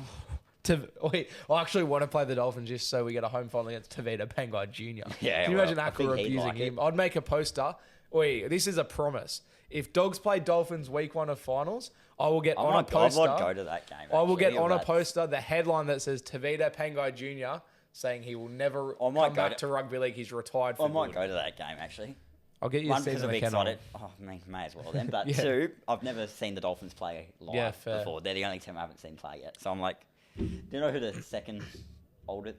I actually want to play the Dolphins just so we get a home final against Tavita Pangai Jr. Yeah, Can you well, imagine I think Aqua he'd abusing like him? it. I'd make a poster. This is a promise. If Dogs play Dolphins week 1 of finals, I will get on a poster. I would go to that game. I will get actually, on a that's- poster the headline that says Tavita Pangai Jr. saying he will never come back to rugby league. He's retired for I might good. go to that game, actually. I'll get you a One, because season I'm of Kennel. excited. Oh, may as well then. But Yeah. 2, I've never seen the Dolphins play live Yeah, fair. before. They're the only team I haven't seen play yet. So I'm like, do you know who the second oldest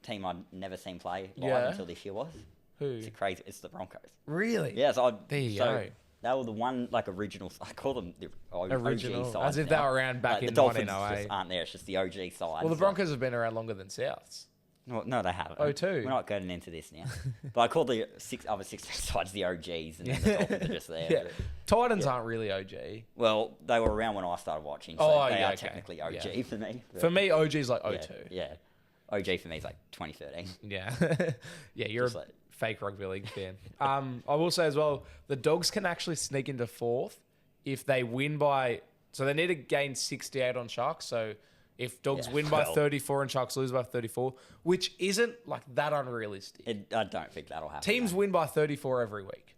team I'd never seen play live Yeah. until this year was? Who? It's crazy. It's the Broncos. Really? Yes, There you go. They were the one, like, original... I call them the original, OG sides as if now. they were around back like, in the Dolphins 1908. just aren't there. It's just the OG side. Well, the Broncos have been around longer than Souths. No, they haven't. Oh, too. We're not getting into this now. But I call the other 16 sides the OGs, and then the Dolphins are just there. Yeah. Titans aren't really OG. Well, they were around when I started watching, so they are technically OG for me. For me, OG is like 02. Yeah. OG for me is like 2013. Yeah. Yeah, you're Just a like- fake rugby league fan. I will say as well, the Dogs can actually sneak into fourth if they win by... So they need to gain 68 on Sharks, so... If Dogs win by 34 and Sharks lose by 34, which isn't like that unrealistic. I don't think that'll happen. Teams win by 34 every week.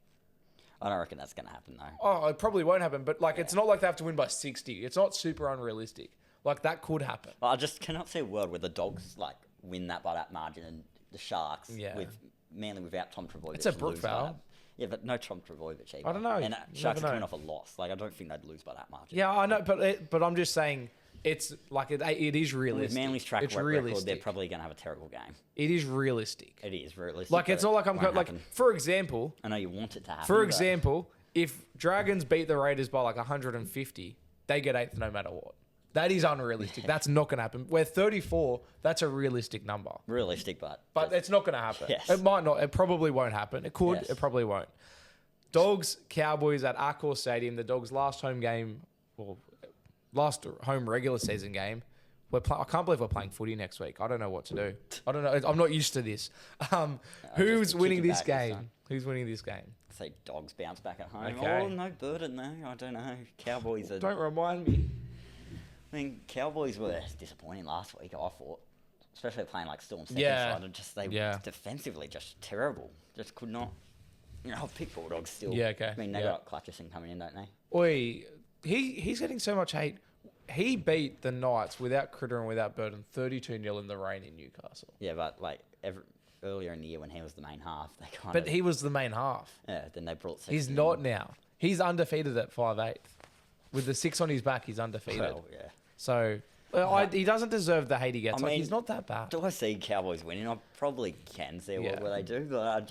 I don't reckon that's going to happen, though. Oh, it probably won't happen, but like it's not like they have to win by 60. It's not super unrealistic. Like that could happen. I just cannot see a world where the Dogs like win that by that margin and the Sharks with Manly without Tom Trbojevic. It's a Brook foul. Yeah, but no Tom Trbojevic either. I don't know. And Sharks are coming off a loss. Like I don't think they'd lose by that margin. Yeah, I know, but I'm just saying. It's like it is realistic. With Manly's track record, they're probably going to have a terrible game. It is realistic. It is realistic. Like it's not like I'm like for example. I know you want it to happen. For example, if Dragons beat the Raiders by like 150, they get 8th no matter what. That is unrealistic. That's not going to happen. Where 34, that's a realistic number. Realistic, but it's not going to happen. Yes. It might not. It probably won't happen. It could. Yes. It probably won't. Dogs Cowboys at Accor Stadium. The Dogs' last home game, or last home regular season game. I can't believe we're playing footy next week. I don't know what to do. I don't know. I'm not used to this. Who's winning this game? Who's winning this game? Say Dogs bounce back at home. Okay. Oh, no Burden though. I don't know. Cowboys are... Don't remind me. I mean, Cowboys were disappointing last week, I thought. Especially playing like Storm second side. They were defensively just terrible. Just could not... I'll pick Bulldogs still. Yeah, okay. I mean, they got Clutcherson coming in, don't they? Oi, he's getting so much hate. He beat the Knights without Critter and without Burden 32-0 in the rain in Newcastle. Yeah, but like earlier in the year when he was the main half, they kind But he was the main half. Yeah, then they brought... He's not now. He's undefeated at 5'8". With the 6 on his back, he's undefeated. Well, yeah. So he doesn't deserve the hate he gets. He's not that bad. Do I see Cowboys winning? I probably can see where they do, but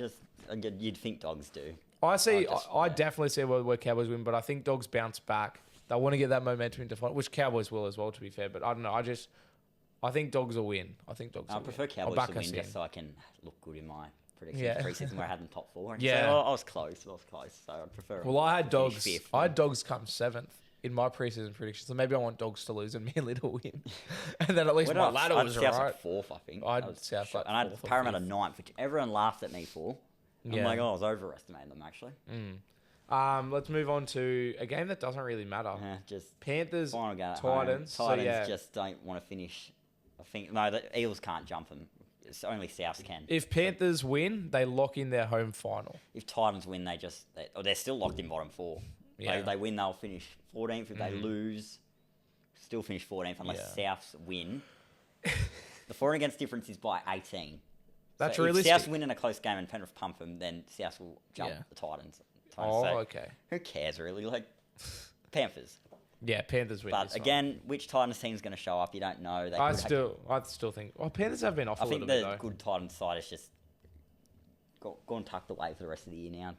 you'd think Dogs do. I definitely see where Cowboys win, but I think Dogs bounce back. They want to get that momentum into final, which Cowboys will as well, to be fair. But I don't know. I think Dogs will win. I prefer Cowboys to win just so I can look good in my predictions. Yeah. Preseason where I had them top 4. And Yeah. so I was close. So I'd prefer. Well, I had Dogs. Fifth. I had Dogs come 7th in my preseason predictions. So maybe I want Dogs to lose and Manly to win, and then at least my ladder was South right. like 4th, I think. I had South like 4th. And I had Parramatta 9th, which everyone laughed at me for. I'm like, I was overestimating them actually. Let's move on to a game that doesn't really matter. Just Panthers, final game at Titans. home. Titans just don't want to finish. I think the Eels can't jump them. It's only Souths can. If Panthers win, they lock in their home final. If Titans win, they're still locked in bottom 4. Yeah. They win, they'll finish 14th. If they lose, still finish 14th unless Souths win. The for and against difference is by 18. That's so realistic. If Souths win in a close game and Penrith pump them, then Souths will jump the Titans. Okay. Who cares really? Like Panthers. Yeah, Panthers win. But again, which Titans team's going to show up? You don't know. I still think. Well, Panthers have been off a little bit though. I think the good Titans side is just gone tucked away for the rest of the year now.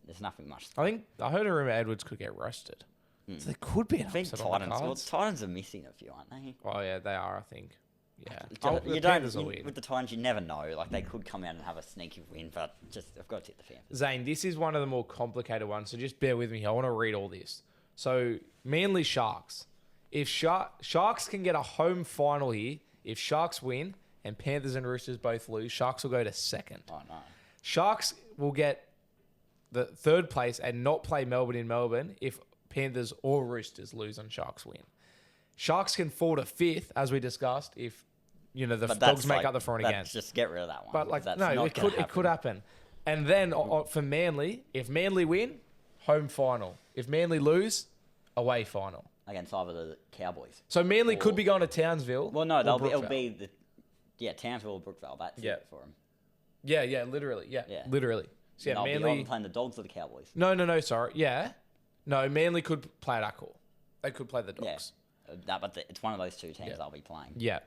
There's nothing much. I heard a rumor Edwards could get roasted. So there could be an upset on the cards. Well, Titans are missing a few, aren't they? Oh yeah, they are. I think. Yeah. With the Titans, you never know. Like they could come out and have a sneaky win, but I've got to hit the Panthers. Zane, this is one of the more complicated ones, so just bear with me here. I want to read all this. So Manly Sharks. If Sharks can get a home final here, if Sharks win and Panthers and Roosters both lose, Sharks will go to second. Oh no. Sharks will get the third place and not play Melbourne in Melbourne if Panthers or Roosters lose and Sharks win. Sharks can fall to 5th, as we discussed, if the Dogs make up the for and against. Just get rid of that one. But it could happen. And then for Manly, if Manly win, home final. If Manly lose, away final. Against either the Cowboys. So Manly could be going to Townsville. Well, no, it'll be Townsville or Brookvale. That's it for them. Yeah, literally. Yeah, literally. So Manly... Manly... Be playing the Dogs or the Cowboys. No, sorry. Yeah. No, Manly could play at Accor. They could play the Dogs. Yeah. But it's one of those two teams they'll be playing. Yeah.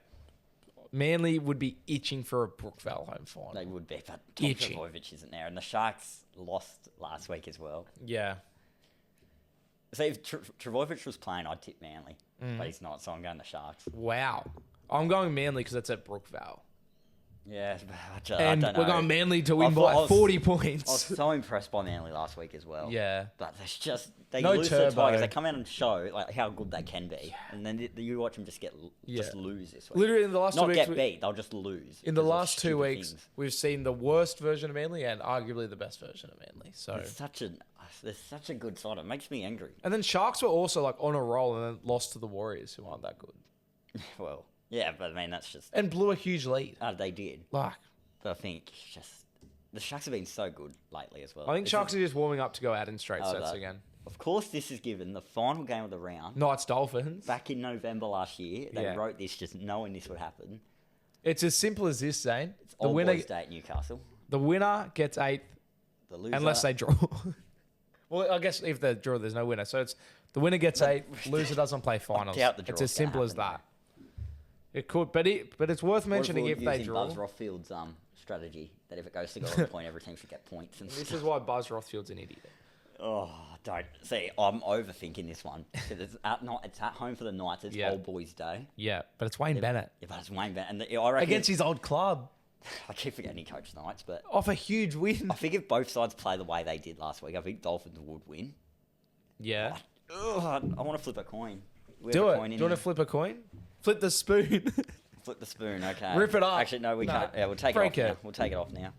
Manly would be itching for a Brookvale home final. They would be, but Tom Trbojevic isn't there. And the Sharks lost last week as well. Yeah. See, if Trbojevic was playing, I'd tip Manly. But he's not, so I'm going the Sharks. Wow. I'm going Manly because it's at Brookvale. Yeah, and we're going Manly to win by 40 points. I was so impressed by Manly last week as well. Yeah. But there's just... They no lose turbo. to the Tigers. They come out and show like how good they can be. Yeah. And then you watch them just lose this week. Literally in the last 2 weeks... Not get beat, they'll just lose. In the last 2 weeks, we've seen the worst version of Manly and arguably the best version of Manly. So there's such a good side. It makes me angry. And then Sharks were also like on a roll and then lost to the Warriors, who aren't that good. Well, yeah, but I mean, that's just... And blew a huge lead. They did. Like... But I think just... The Sharks have been so good lately as well. I think Sharks are just warming up to go out in straight sets again. Of course, this is given the final game of the round. Knights Dolphins. Back in November last year, they wrote this just knowing this would happen. It's as simple as this, Zane. It's Old Boys Day at Newcastle. The winner gets 8th, the loser, unless they draw. Well, I guess if they draw, there's no winner. So it's the winner gets 8th, loser doesn't play finals. It's as simple as that. It could, but it's worth mentioning if they draw. Buzz Rothfield's strategy that if it goes to golden point, every team should get points. And this is why Buzz Rothfield's an idiot. Oh, don't see. I'm overthinking this one. It's at home for the Knights. It's Old Boys Day. Yeah, but it's Wayne Bennett. Yeah, but it's Wayne Bennett, and I reckon against his old club. I keep forgetting he coached Knights, but off a huge win. I think if both sides play the way they did last week, I think Dolphins would win. Yeah. I want to flip a coin. Do it. Do you want to flip a coin? Flip the spoon. Flip the spoon, okay. Rip it up. Actually, no, we can't. Yeah, we'll take it off now. We'll take it off now.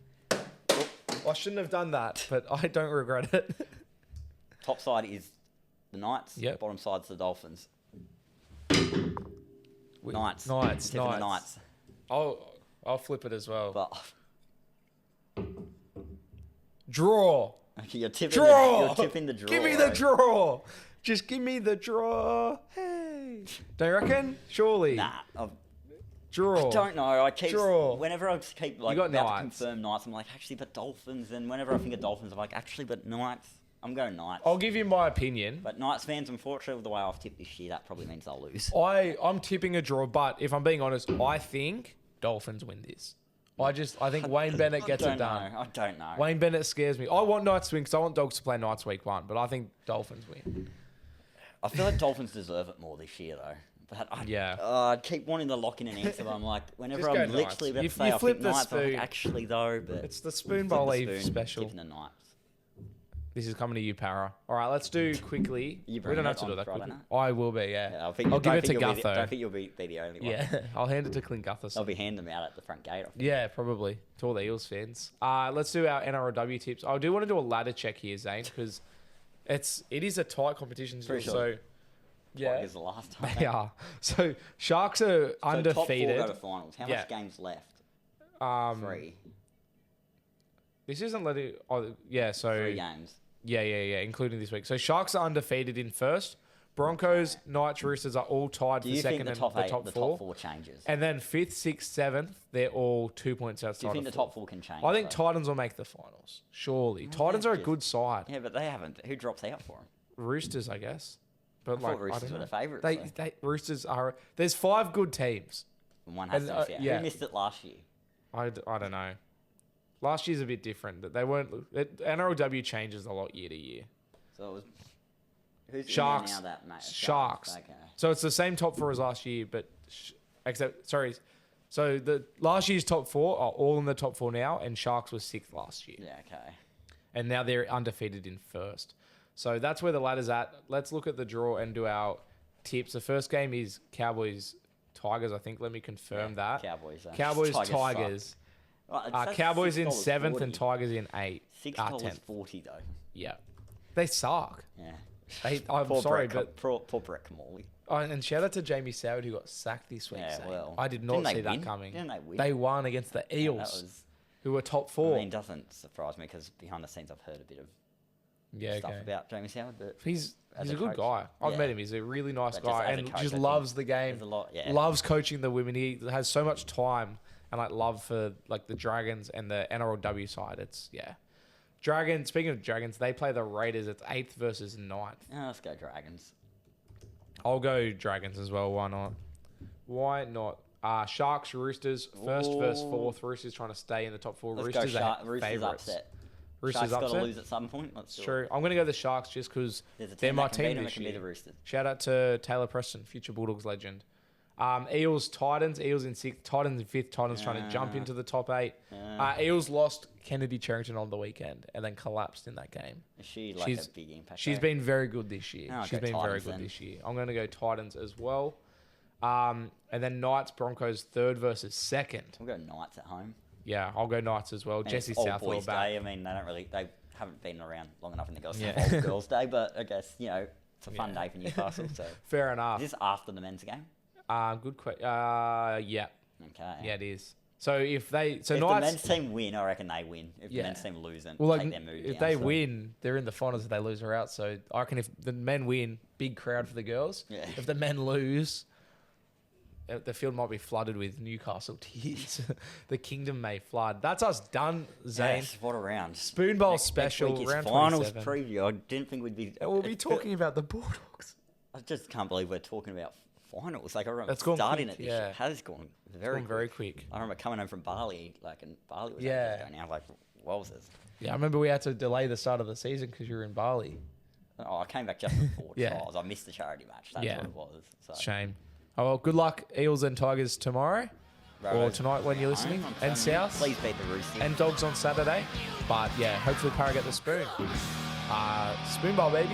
I shouldn't have done that, but I don't regret it. Top side is the Knights. Yep. Bottom side's the Dolphins. Knights. Knights. Knights. I'll flip it as well. But draw. Okay, you're tipping the draw. Give me the draw. Just give me the draw. Hey. Don't you reckon? Surely. Nah. Draw. I don't know. I keep draw. Whenever I keep like about to confirm Knights, I'm like, actually, but Dolphins. And whenever I think of Dolphins, I'm like, actually, but Knights. I'm going Knights. I'll give you my opinion. But Knights fans, unfortunately, with the way I've tipped this year, that probably means they'll lose. I'm tipping a draw, but if I'm being honest, I think Dolphins win this. I think Wayne Bennett gets it done. I don't know. Wayne Bennett scares me. I want Knights to win because I want Dogs to play Knights week 1, but I think Dolphins win. I feel like Dolphins deserve it more this year, though. But I keep wanting to lock in an answer, but I'm like, whenever I'm literally about to say I think Knights, I'm like, actually, though, but... It's the Spoon Bowl Eve special. Tipping the Knights. This is coming to you, Para. All right, let's do quickly. We don't have to do that quickly. I will be, yeah. I'll give it to Gutho. I don't think you'll be the only one. Yeah, I'll hand it to Clint Gutherson. I'll be handing them out at the front gate. Yeah, probably. To all the Eels fans. Let's do our NRLW tips. I do want to do a ladder check here, Zane, because it is a tight competition. So, yeah. Is the last time. They are. So, Sharks are undefeated. Top 4 go to finals. How much games left? 3. This isn't letting... Oh, yeah, so... 3 games. Yeah, including this week. So Sharks are undefeated in first. Broncos, Knights, Roosters are all tied for second and the top 4 changes? And then 5th, 6th, 7th, they're all 2 points outside. Do you think the top 4 can change? I think Titans will make the finals. Surely. Titans are a good side. Yeah, but they haven't. Who drops out for them? Roosters, I guess. But I thought Roosters were the favourites. Roosters are... There's 5 good teams. One has to miss out. Who missed it last year? I don't know. Last year's a bit different. They weren't. NRLW changes a lot year to year. So it was who's Sharks. In there now that match? Sharks. Okay. So it's the same top 4 as last year, but So the last year's top 4 are all in the top 4 now, and Sharks was 6th last year. Yeah. Okay. And now they're undefeated in first. So that's where the ladder's at. Let's look at the draw and do our tips. The first game is Cowboys Tigers. I think. Let me confirm that. Cowboys Tigers. Cowboys in 7th and Tigers in 8th. $6.40 though. Yeah, they suck. Yeah, I'm sorry, but poor Brett Kamali. And shout out to Jamie Soward who got sacked this week. Yeah, well, I did not see that coming. Didn't they win? They won against the Eels, who were top 4. I mean, doesn't surprise me because behind the scenes I've heard a bit of stuff about Jamie Soward, but he's a good guy. I've met him. He's a really nice guy and just loves the game. Loves coaching the women. He has so much time. And love for the Dragons and the NRLW side. Dragons. Speaking of Dragons, they play the Raiders. It's 8th versus 9th. Let's go Dragons. I'll go Dragons as well. Why not? Sharks, Roosters, 1st versus 4th. Roosters trying to stay in the top 4. Let's Roosters go are favourites. Upset. Roosters Sharks got upset. to lose at some point. It's true. I'm going to go the Sharks just because they're my team this year. The Roosters. Shout out to Taylor Preston, future Bulldogs legend. Eels, Titans. Eels in 6th. Titans in 5th. Titans trying to jump into the top 8. Eels lost Kennedy Charrington on the weekend and then collapsed in that game. Is she a big impact? She's been very good this year. She's been very good this year. I'm going to go Titans as well. And then Knights, Broncos 3rd versus 2nd. We'll go Knights at home. Yeah, I'll go Knights as well. And Jesse Southwell back. Day. I mean, they haven't been around long enough in the girls' old girls' day, but I guess it's a fun day for Newcastle. So fair enough. Is this after the men's game? Good question. Yeah. Okay. Yeah, it is. So if Knights, the men's team win, I reckon they win. If the men's team lose, then take their mood if down, they win, they're in the finals. If they lose, they're out. So I reckon if the men win, big crowd for the girls. Yeah. If the men lose, the field might be flooded with Newcastle tears. The kingdom may flood. That's us done, Zane. Yes, what a round. Spoon Bowl special, next week is round finals 27. preview. I didn't think we'd be... We'll be talking about the Bulldogs. I just can't believe we're talking about finals. Like, I remember That's gone starting quick, it this year. How has gone very quick. I remember coming home from Bali, and Bali was ago now. Like, wowzers. Yeah, I remember we had to delay the start of the season because you were in Bali. Oh, I came back just before trials. I missed the charity match. That's what it was. So. Shame. Oh, well, good luck, Eels and Tigers tomorrow. Or tonight when you're listening. And South. Please beat the Roosters. And Dogs on Saturday. But, yeah, hopefully Para get the spoon. Spoon Bowl, baby.